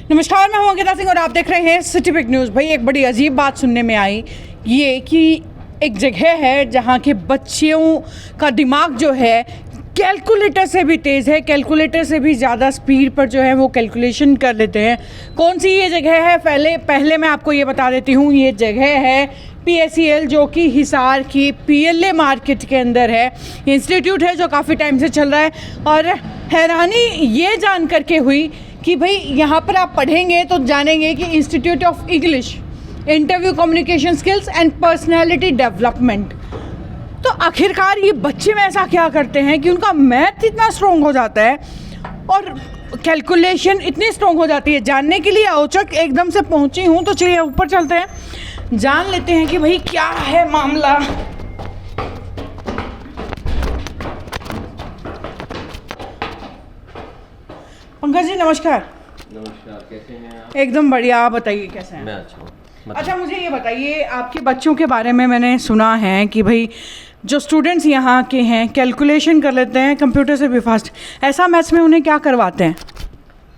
नमस्कार, मैं हूं अंकिता सिंह और आप देख रहे हैं सिटी पिक न्यूज़। भाई एक बड़ी अजीब बात सुनने में आई, ये कि एक जगह है जहां के बच्चियों का दिमाग जो है कैलकुलेटर से भी तेज़ है, कैलकुलेटर से भी ज़्यादा स्पीड पर जो है वो कैलकुलेशन कर लेते हैं। कौन सी ये जगह है, पहले मैं आपको ये बता देती हूँ। ये जगह है PSEL, जो कि हिसार की PLA मार्केट के अंदर है। ये इंस्टीट्यूट है जो काफ़ी टाइम से चल रहा है और हैरानी ये जान करके हुई कि भाई यहाँ पर आप पढ़ेंगे तो जानेंगे कि institute of English, interview communication skills and personality development. तो आखिरकार ये बच्चे में ऐसा क्या करते हैं कि उनका मैथ इतना स्ट्रॉन्ग हो जाता है और कैलकुलेशन इतनी स्ट्रॉन्ग हो जाती है। जानने के लिए औचक एकदम से पहुंची हूँ, तो चलिए ऊपर चलते हैं, जान लेते हैं कि भाई क्या है मामला। पंकज जी नमस्कार। नमस्कार, कैसे हैं आप? एकदम बढ़िया, आप बताइए कैसे हैं? मैं अच्छा हूँ। अच्छा मुझे ये बताइए, आपके बच्चों के बारे में मैंने सुना है कि भाई जो स्टूडेंट्स यहाँ के हैं कैलकुलेशन कर लेते हैं कंप्यूटर से भी फास्ट। ऐसा मैथ्स में उन्हें क्या करवाते हैं?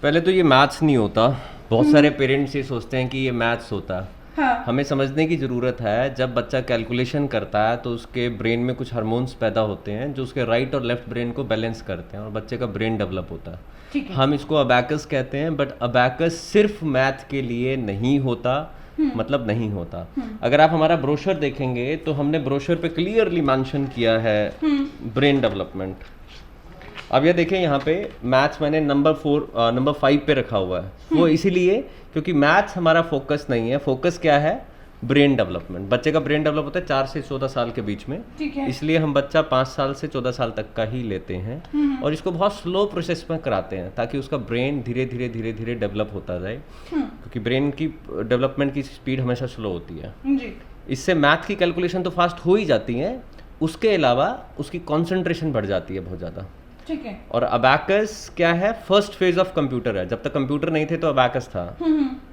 पहले तो ये मैथ्स नहीं होता। बहुत सारे पेरेंट्स ये सोचते हैं कि ये मैथ्स होता है। हाँ। हमें समझने की ज़रूरत है, जब बच्चा कैलकुलेशन करता है तो उसके ब्रेन में कुछ हार्मोन्स पैदा होते हैं जो उसके राइट और लेफ्ट ब्रेन को बैलेंस करते हैं और बच्चे का ब्रेन डेवलप होता है। ठीक है। हम इसको अबैकस कहते हैं, बट अबैकस सिर्फ मैथ के लिए नहीं होता, मतलब नहीं होता। अगर आप हमारा ब्रोशर देखेंगे तो हमने ब्रोशर पे क्लियरली मेंशन किया है ब्रेन डेवलपमेंट। अब ये देखें, यहाँ पे मैथ्स मैंने नंबर 5 पे रखा हुआ है। वो इसीलिए क्योंकि मैथ्स हमारा फोकस नहीं है। फोकस क्या है? Brain development. बच्चे का ब्रेन डेवलप होता है 4 से 14 साल के बीच में। ठीक है। इसलिए हम बच्चा 5 साल से 14 साल तक का ही लेते हैं और इसको बहुत स्लो प्रोसेस में कराते हैं ताकि उसका ब्रेन धीरे धीरे डेवलप होता जाए, क्योंकि ब्रेन की डेवलपमेंट की स्पीड हमेशा स्लो होती है। जी। इससे मैथ की कैलकुलेशन तो फास्ट हो ही जाती है, उसके अलावा उसकी कॉन्सेंट्रेशन बढ़ जाती है बहुत ज़्यादा। ठीक है। और अबैकस क्या है? फर्स्ट फेज ऑफ कंप्यूटर है। जब तक कंप्यूटर नहीं थे तो अबैकस था,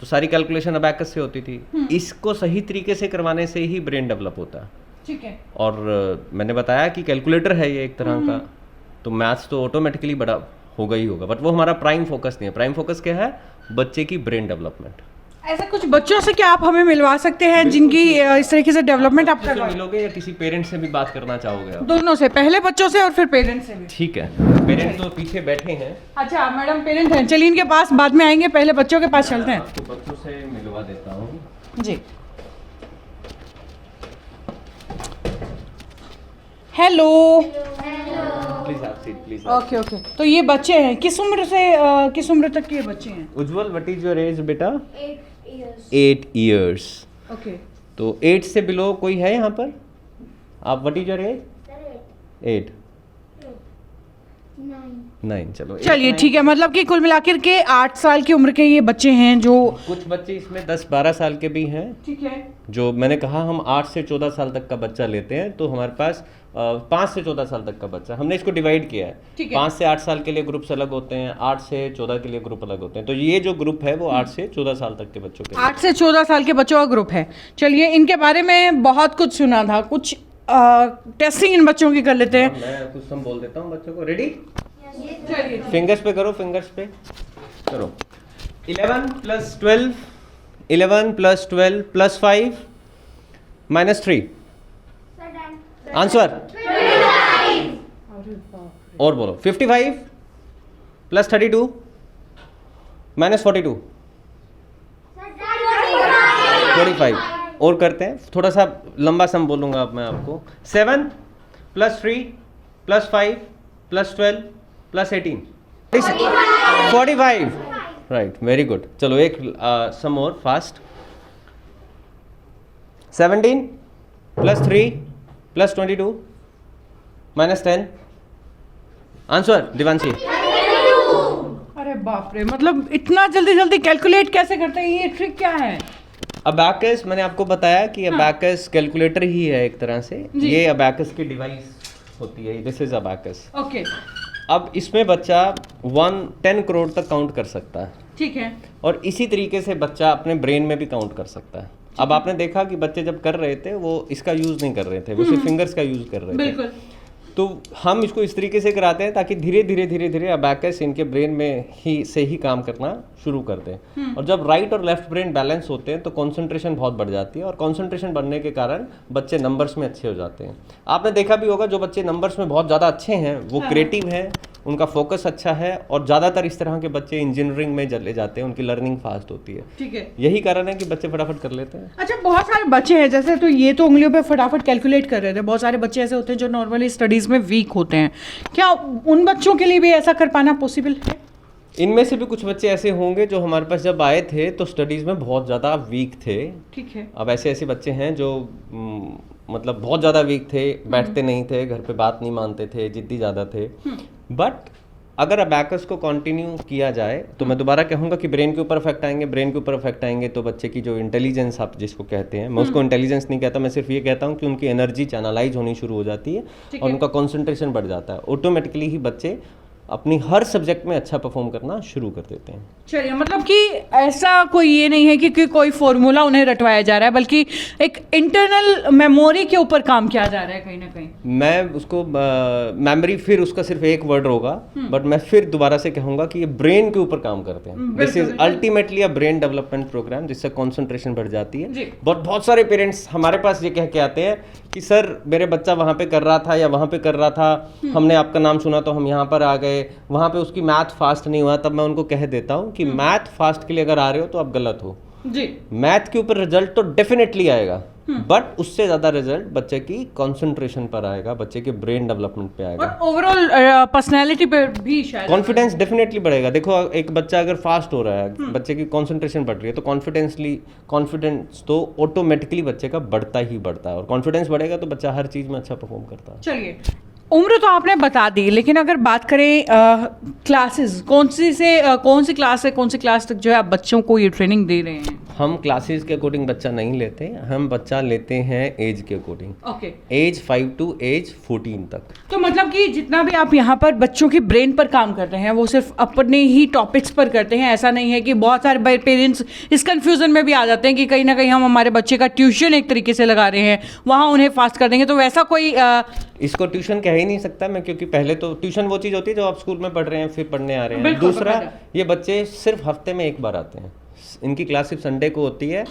तो सारी कैलकुलेशन अबैकस से होती थी। इसको सही तरीके से करवाने से ही ब्रेन डेवलप होता है। ठीक है। और मैंने बताया कि कैलकुलेटर है ये एक तरह का, तो मैथ्स तो ऑटोमेटिकली बड़ा होगा ही होगा, बट वो हमारा प्राइम फोकस नहीं है। प्राइम फोकस क्या है? बच्चे की ब्रेन डेवलपमेंट। ऐसा कुछ बच्चों से क्या आप हमें मिलवा सकते हैं जिनकी इस तरीके से डेवलपमेंट आप करवा? मिलोगे या किसी पेरेंट्स से भी बात करना चाहोगे आप? दोनों से, पहले बच्चों से और फिर पेरेंट्स से भी। ठीक है। पेरेंट्स तो पीछे बैठे हैं। अच्छा मैडम पेरेंट हैं, चलिए इनके पास बाद में आएंगे, पहले बच्चों के पास चलते हैं। आपको बच्चों से मिलवा देता हूँ। जी। हेलो। प्लीज आप सीट, प्लीज। ओके ओके, तो ये बच्चे हैं, किस उम्र तक के ये बच्चे हैं? उज्जवल, व्हाट इज योर एज बेटा? 8 8 years. इयर्स। ओके। तो 8 से बिलो कोई है यहाँ पर? आप what is your age? Sir, 8 9. 9। चलो चलिए ठीक है, मतलब कि कुल मिलाकर के 8 साल की उम्र के ये बच्चे हैं जो। कुछ बच्चे इसमें 10-12 साल के भी हैं। ठीक है। जो मैंने कहा हम 8 से 14 साल तक का बच्चा लेते हैं, तो हमारे पास 5 से 14 साल तक का बच्चा, हमने इसको डिवाइड किया है। ठीक है। 5 से 8 साल के लिए ग्रुप्स अलग होते हैं, 8 से 14 के लिए ग्रुप अलग होते हैं। तो ये जो ग्रुप है वो 8 से 14 साल तक के बच्चों के लिए। 8 से 14 साल के बच्चों का ग्रुप है। चलिए इनके बारे में बहुत कुछ सुना था, कुछ टेस्टिंग इन बच्चों की कर लेते हैं। मैं कुछ सम बोल देता हूँ बच्चों को। रेडी? चलिए। फिंगर्स पे करो, फिंगर्स पे करो। 11 + 12, 11 + 12 + 5 - 3। Sir, done. आंसर? और बोलो। 55 + 32 - 42। Sir, done. 45। और करते हैं, थोड़ा सा लंबा सम बोलूंगा अब मैं आपको। 7 + 3 + 5 + 12 + 18। 45। Right, very good. चलो एक सम और फास्ट। 17 + 3 + 22 - 10। आंसर दिवांशी? अरे बाप रे, मतलब इतना जल्दी जल्दी कैलकुलेट कैसे करते हैं, ये ट्रिक क्या है? अबैकस, मैंने आपको बताया कि अबैकस कैलकुलेटर ही है एक तरह से। ये अबैकस की डिवाइस होती है, दिस इज अबैकस। ओके। अब इसमें बच्चा 10 करोड़ तक काउंट कर सकता है। ठीक है। और इसी तरीके से बच्चा अपने ब्रेन में भी काउंट कर सकता है। अब आपने देखा कि बच्चे जब कर रहे थे वो इसका यूज़ नहीं कर रहे थे, वो सिर्फ फिंगर्स का यूज़ कर रहे थे। बिल्कुल। तो हम इसको इस तरीके से कराते हैं ताकि धीरे धीरे अबैकस इनके ब्रेन में ही काम करना शुरू कर दें। और जब राइट और लेफ्ट ब्रेन बैलेंस होते हैं तो कंसंट्रेशन बहुत बढ़ जाती है, और कंसंट्रेशन बढ़ने के कारण बच्चे नंबर्स में अच्छे हो जाते हैं। आपने देखा भी होगा जो बच्चे नंबर्स में बहुत ज़्यादा अच्छे हैं वो क्रिएटिव हैं, उनका फोकस अच्छा है, और ज़्यादातर इस तरह के बच्चे इंजीनियरिंग में चले जाते हैं, उनकी लर्निंग फास्ट होती है। ठीक है, यही कारण है कि बच्चे फटाफट कर लेते हैं। अच्छा बहुत सारे बच्चे हैं जैसे, तो ये तो उंगलियों पे फटाफट कैलकुलेट कर रहे थे, बहुत सारे बच्चे ऐसे होते हैं जो नॉर्मली स्टडीज़ में वीक होते हैं, क्या उन बच्चों के लिए भी ऐसा कर पाना पॉसिबल है? इनमें से भी कुछ बच्चे ऐसे होंगे जो हमारे पास जब आए थे तो स्टडीज़ में बहुत ज़्यादा वीक थे। ठीक है, अब ऐसे बच्चे हैं जो मतलब बहुत ज़्यादा वीक थे, बैठते नहीं थे, घर पे बात नहीं मानते थे, जिद्दी ज़्यादा थे। बट अगर अबैकस को कंटिन्यू किया जाए तो मैं दोबारा कहूँगा कि ब्रेन के ऊपर इफेक्ट आएंगे, ब्रेन के ऊपर इफेक्ट आएंगे तो बच्चे की जो इंटेलिजेंस आप जिसको कहते हैं, मैं उसको इंटेलिजेंस नहीं कहता, मैं सिर्फ ये कहता हूँ कि उनकी एनर्जी चैनलाइज होनी शुरू हो जाती है और उनका कॉन्सेंट्रेशन बढ़ जाता है। ऑटोमेटिकली ही बच्चे अपनी हर सब्जेक्ट में अच्छा परफॉर्म करना शुरू कर देते हैं। चलिए, मतलब कि ऐसा कोई ये नहीं है कि कोई फॉर्मूला उन्हें रटवाया जा रहा है, बल्कि एक इंटरनल मेमोरी के ऊपर काम किया जा रहा है कहीं ना कहीं। मैं उसको मेमोरी फिर उसका सिर्फ एक वर्ड होगा, बट मैं फिर दोबारा से कहूँगा कि ये ब्रेन के ऊपर काम करते हैं। This is ultimately a brain development programme, जिससे कॉन्सेंट्रेशन बढ़ जाती है। बहुत सारे पेरेंट्स हमारे पास ये कह के आते हैं कि सर मेरे बच्चा वहाँ पे कर रहा था या वहाँ पे कर रहा था, हमने आपका नाम सुना तो हम यहाँ पर आ गए, वहाँ पे उसकी मैथ फास्ट नहीं हुआ। तब मैं उनको कह देता हूँ कि मैथ फास्ट के लिए अगर आ रहे हो तो आप गलत हो जी। मैथ के ऊपर रिजल्ट तो डेफिनेटली आएगा, बट उससे ज्यादा रिजल्ट बच्चे की कंसंट्रेशन पर आएगा, बच्चे के ब्रेन डेवलपमेंट पे आएगा, और ओवरऑल पर्सनैलिटी पे भी शायद कॉन्फिडेंस डेफिनेटली बढ़ेगा। देखो एक बच्चा अगर फास्ट हो रहा है, बच्चे की कंसंट्रेशन बढ़ रही है, तो कॉन्फिडेंस तो ऑटोमेटिकली बच्चे का बढ़ता ही बढ़ता है, और कॉन्फिडेंस बढ़ेगा तो बच्चा हर चीज में अच्छा परफॉर्म करता है। चलिए, उम्र तो आपने बता दी, लेकिन अगर बात करें क्लासेस, कौन सी क्लास तक जो है आप बच्चों को ये ट्रेनिंग दे रहे हैं? हम क्लासेस के अकॉर्डिंग बच्चा नहीं लेते, हम बच्चा लेते हैं एज के according. Okay, age 5 to age 14 तक। तो मतलब कि जितना भी आप यहाँ पर बच्चों की ब्रेन पर काम करते हैं वो सिर्फ अपने ही टॉपिक्स पर करते हैं, ऐसा नहीं है कि बहुत सारे पेरेंट्स इस कंफ्यूजन में भी आ जाते हैं कि कहीं ना कहीं हम हमारे बच्चे का ट्यूशन एक तरीके से लगा रहे हैं, वहाँ उन्हें फास्ट कर देंगे, तो वैसा कोई इसको ट्यूशन कह ही नहीं सकता मैं, क्योंकि पहले तो ट्यूशन वो चीज़ होती है जो आप स्कूल में पढ़ रहे हैं फिर पढ़ने आ रहे हैं। दूसरा, ये बच्चे सिर्फ हफ्ते में एक बार आते हैं, इनकी क्लास सिर्फ संडे को होती है।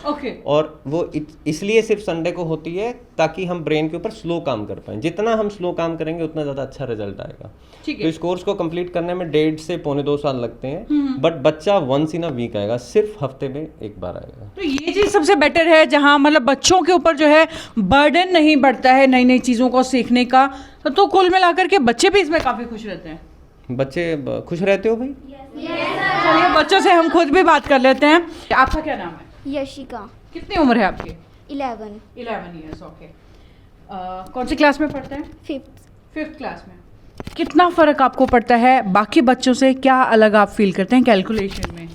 और वो इसलिए सिर्फ संडे को होती है ताकि हम ब्रेन के ऊपर स्लो काम कर पाएं। जितना हम स्लो काम करेंगे उतना ज़्यादा अच्छा रिजल्ट आएगा। तो इस कोर्स को कंप्लीट करने में 1.5 से पौने 2 साल लगते हैं, बट बच्चा वंस इन अ वीक आएगा, सिर्फ हफ्ते में एक बार आएगा। तो ये चीज़ सबसे बेटर है, जहाँ मतलब बच्चों के ऊपर जो है बर्डन नहीं बढ़ता है नई नई चीज़ों को सीखने का। तो कुल मिलाकर के बच्चे भी इसमें काफ़ी खुश रहते हैं। बच्चे खुश रहते हो भाई? चलिए, बच्चों से हम खुद भी बात कर लेते हैं। आपका क्या नाम है? यशिका। कितनी उम्र है आपकी? 11 ईयर्स। ओके, कौन सी क्लास में पढ़ते हैं? 5th क्लास में। कितना फ़र्क आपको पड़ता है बाकी बच्चों से, क्या अलग आप फील करते हैं कैलकुलेशन में?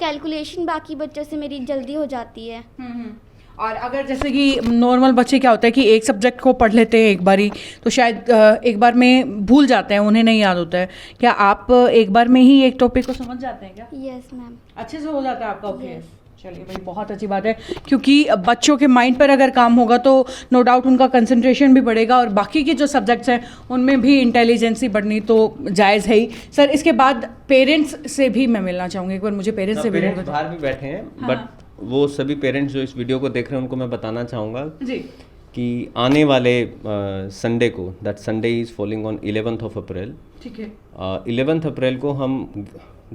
कैलकुलेशन बाकी बच्चों से मेरी जल्दी हो जाती है। और अगर जैसे कि नॉर्मल बच्चे क्या होता है कि एक सब्जेक्ट को पढ़ लेते हैं एक बारी, तो शायद एक बार में भूल जाते हैं, उन्हें नहीं याद होता है। क्या आप एक बार में ही एक टॉपिक को समझ जाते हैं क्या? Yes ma'am. अच्छे से हो जाता है आपका? ओके, चलिए भाई, बहुत अच्छी बात है, क्योंकि बच्चों के माइंड पर अगर काम होगा तो नो डाउट उनका कंसंट्रेशन भी बढ़ेगा, और बाकी के जो सब्जेक्ट्स हैं उनमें भी इंटेलिजेंसी बढ़नी तो जायज़ है ही। सर, इसके बाद पेरेंट्स से भी मैं मिलना चाहूँगी, एक बार मुझे पेरेंट्स से भी बाहर भी बैठे हैं, बट वो सभी पेरेंट्स जो इस वीडियो को देख रहे हैं उनको मैं बताना चाहूँगा जी कि आने वाले संडे को, that Sunday is falling on 11th of April। ठीक है, 11th अप्रैल को हम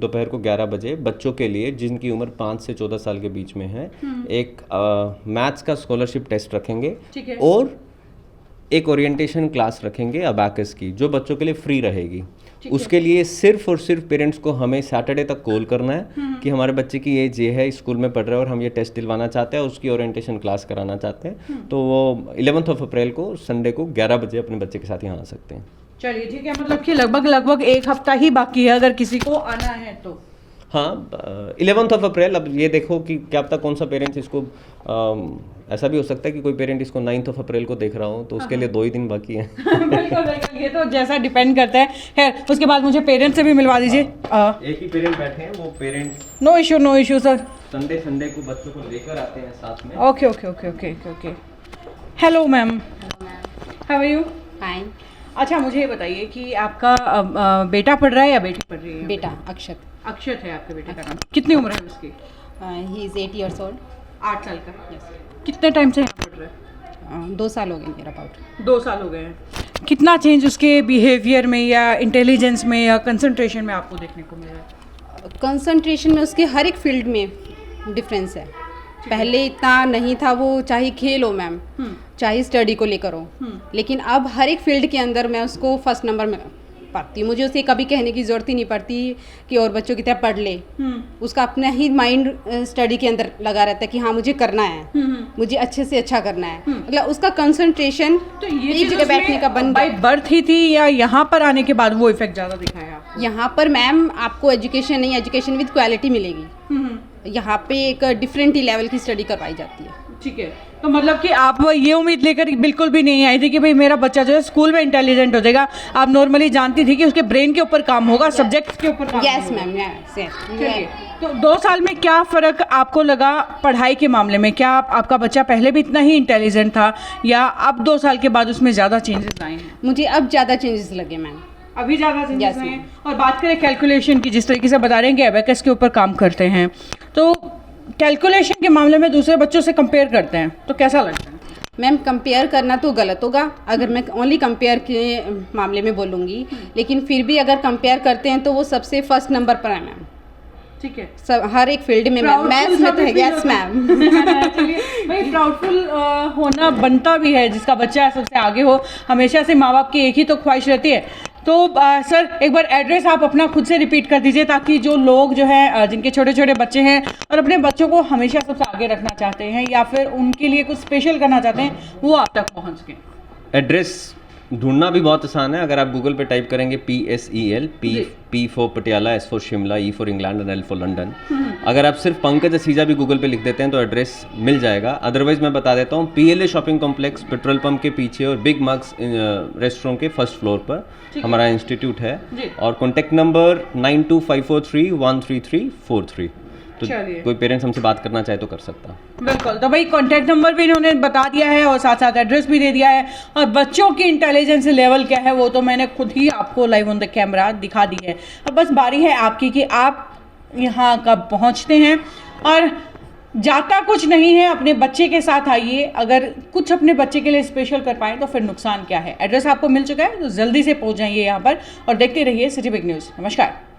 दोपहर को 11 बजे बच्चों के लिए जिनकी उम्र 5 से 14 साल के बीच में है, एक मैथ्स का स्कॉलरशिप टेस्ट रखेंगे, और एक ओरिएंटेशन क्लास रखेंगे अबैकस की, जो बच्चों के लिए फ्री रहेगी। उसके लिए सिर्फ और सिर्फ पेरेंट्स को हमें सैटरडे तक कॉल करना है कि हमारे बच्चे की एज ये है, स्कूल में पढ़ रहे हैं और हम ये टेस्ट दिलवाना चाहते हैं, उसकी ओरिएंटेशन क्लास कराना चाहते हैं। तो वो 11th of April को संडे को 11 बजे अपने बच्चे के साथ यहाँ आ सकते हैं। चलिए ठीक है, मतलब कि लगभग एक हफ्ता ही बाकी है अगर किसी को आना है तो। हाँ, 11th of April। अब ये देखो कि क्या पता कौन सा पेरेंट्स इसको ऐसा भी हो सकता है कि कोई पेरेंट इसको 9th of April को देख रहा हो, तो उसके लिए 2 ही दिन बाकी हैं। बिल्कुल बिल्कुल, ये तो जैसा डिपेंड करता है। खैर, उसके बाद मुझे पेरेंट्स से भी मिलवा दीजिए। एक ही पेरेंट बैठे हैं, वो parent no issue sir. Sunday को बच्चों को लेकर आते हैं साथ में। Okay. Hello ma'am, how are you? Fine. अच्छा मुझे ये बताइए कि आपका बेटा पढ़ रहा है या बेटी पढ़ रही है? बेटा अक्षत, अक्षत है आपके बेटे का नाम। कितनी उम्र है उसकी? He is 8 years old. 8 साल का। कितने टाइम से यहाँ पढ़ रहा है? 2 साल हो गए मेरा अबाउट। 2 साल हो गए हैं। कितना चेंज उसके बिहेवियर में या इंटेलिजेंस में या कंसंट्रेशन में आपको देखने को मिल रहा है? कंसंट्रेशन में उसके हर एक फील्ड में डिफरेंस है। पहले इतना नहीं था, वो चाहे खेल हो मैम, चाहे स्टडी को लेकर हो, लेकिन अब हर एक फील्ड के अंदर मैं उसको फर्स्ट नंबर में पाती हूँ। मुझे उसे कभी कहने की ज़रूरत ही नहीं पड़ती कि और बच्चों की तरह पढ़ ले। उसका अपना ही माइंड स्टडी के अंदर लगा रहता है कि हाँ मुझे करना है, मुझे अच्छे से अच्छा करना है। मतलब उसका कंसंट्रेशन तो ये एक जगह बैठने का बन बाय बर्थ ही थी या यहाँ पर आने के बाद वो इफेक्ट ज़्यादा दिखाया आपको? यहाँ पर मैम आपको एजुकेशन नहीं, एजुकेशन विद क्वालिटी मिलेगी। यहाँ पे एक डिफरेंट ही लेवल की स्टडी करवाई जाती है। ठीक है, तो मतलब कि आप ये उम्मीद लेकर बिल्कुल भी नहीं आई थी कि भाई मेरा बच्चा जो है स्कूल में इंटेलिजेंट हो जाएगा। आप नॉर्मली जानती थी कि उसके ब्रेन के ऊपर काम होगा, सब्जेक्ट्स के ऊपर काम यस होगा। Ma'am, yes. चलिए, तो 2 साल में क्या फ़र्क आपको लगा पढ़ाई के मामले में? क्या आपका बच्चा पहले भी इतना ही इंटेलिजेंट था या अब 2 साल के बाद उसमें ज़्यादा चेंजेस आए हैं? मुझे अब ज़्यादा चेंजेस लगे मैम। अभी ज़्यादा चेंजेस Yes, आए हैं। और बात करें कैलकुलेशन की, जिस तरीके से बता रहे हैं कि एबेकस के ऊपर काम करते हैं, तो कैलकुलेशन के मामले में दूसरे बच्चों से कंपेयर करते हैं तो कैसा लगता है? मैम कंपेयर करना तो गलत होगा अगर मैं ओनली कंपेयर के मामले में बोलूँगी, लेकिन फिर भी अगर कंपेयर करते हैं तो वो सबसे फर्स्ट नंबर पर है मैम। ठीक है, सब हर एक फील्ड में मैम, मैथ्स में तो है। Yes ma'am. चलिए भाई, प्राउडफुल होना बनता भी है, जिसका बच्चा सबसे आगे हो। हमेशा से माँ बाप की एक ही तो ख्वाहिश रहती है। तो सर एक बार एड्रेस आप अपना खुद से रिपीट कर दीजिए, ताकि जो लोग जो है जिनके छोटे छोटे बच्चे हैं और अपने बच्चों को हमेशा सबसे आगे रखना चाहते हैं या फिर उनके लिए कुछ स्पेशल करना चाहते हैं, वो आप तक पहुँच सकें। एड्रेस ढूंढना भी बहुत आसान है। अगर आप गूगल पे टाइप करेंगे PSEL, P for Patiala, S for Shimla, E for England and L for London. अगर आप सिर्फ पंकज असीजा भी गूगल पे लिख देते हैं तो एड्रेस मिल जाएगा। अदरवाइज मैं बता देता हूँ, PLA shopping complex petrol pump के पीछे और बिग मग्स रेस्टोरेंट के फर्स्ट फ्लोर पर हमारा इंस्टीट्यूट है। और कॉन्टैक्ट नंबर 9254313343। तो चलिए। कोई पेरेंट्स हमसे बात करना चाहे तो कर सकता। बिल्कुल, तो भाई कॉन्टैक्ट नंबर भी इन्होंने बता दिया है और साथ साथ एड्रेस भी दे दिया है। और बच्चों की इंटेलिजेंस लेवल क्या है वो तो मैंने खुद ही आपको लाइव ऑन द कैमरा दिखा दी है। अब बस बारी है आपकी कि आप यहाँ कब पहुँचते हैं। और जाता कुछ नहीं है, अपने बच्चे के साथ आइए। अगर कुछ अपने बच्चे के लिए स्पेशल कर पाएँ तो फिर नुकसान क्या है। एड्रेस आपको मिल चुका है, तो जल्दी से पहुँच जाइए यहाँ पर और देखते रहिए सिटी बिग न्यूज़। नमस्कार।